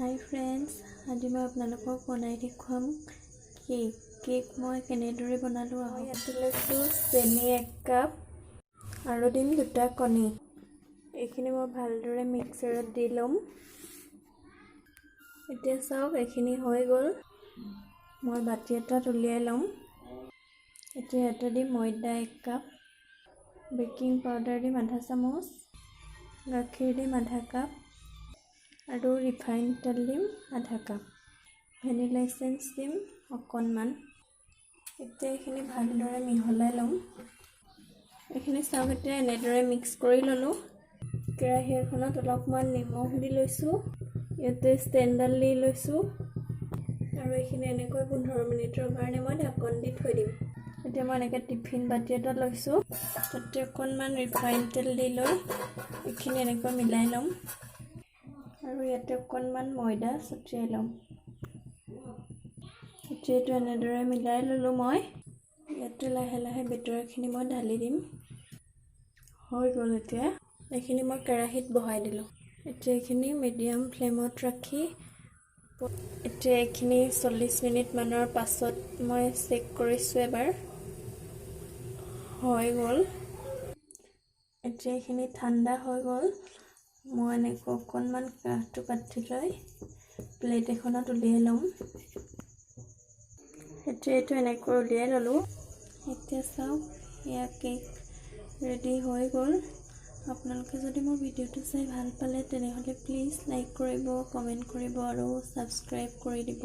Hi friends, आज मैं आपनालोকক बनाई देखुवाम केक मैं केनेदरे बनालो आहो। याते लैसो चेनी 1 कप आरो दिम 2टा कणी। एखिनि मैं भालदरे मिक्सारत दि लम। एते चाওক एखिनि হৈ গল। मैं बाटी एटात उलियाइ लम। एते याते दिम मैदा 1 कप, बेकिंग पाउडार दिम आधा चामच, गाखिर दिम आधा कप আৰু ৰিফাইন তেল দিম আধা কাপ, ভেনিলা এসেন্স দিম অকণমান। এতিয়া এখিনি ভালদৰে মিহলাই লম। এখিনি চাওক এতিয়া এনেদৰে মিক্স কৰি ললো। কেৰাহী এখনত অলপমান নিমখ দি লৈছো, ইয়াতে ষ্টেণ্ডাল দি লৈছো আৰু এখিনি এনেকৈ 15 মিনিটৰ কাৰণে মই ঢাকন দি থৈ দিম। এতিয়া মই এনেকৈ টিফিন বাটি এটা লৈছো, তাতে অকণমান ৰিফাইন তেল দি লৈ এখিনি এনেকৈ মিলাই লম আৰু ইয়াতে অকণমান ময়দা ছটিয়াই লম। এতিয়াটো এনেদৰে মিলাই ললো মই। ইয়াতে লাহে লাহে বেটাৰখিনি মই ঢালি দিম। হৈ গল। এতিয়া এখিনি মই কেৰাহীত বহাই দিলো। এতিয়া এখিনি মিডিয়াম ফ্লেমত ৰাখি এতিয়া এখিনি 40 মিনিট মানৰ পাছত মই চেক কৰিছো এবাৰ। হৈ গল। এতিয়া এখিনি ঠাণ্ডা হৈ গল। মই এনেকৈ অকণমান কাঠটো কাটি লৈ প্লেট এখনত উলিয়াই লম। এতিয়া এইটো এনেকৈ উলিয়াই ললো। এতিয়া চাওক এয়া কেক ৰেডি হৈ গল। আপোনালোকে যদি মোৰ ভিডিওটো চাই ভাল পালে তেনেহলে প্লিজ লাইক কৰিব, কমেন্ট কৰিব আৰু সাবস্ক্ৰাইব কৰি দিব।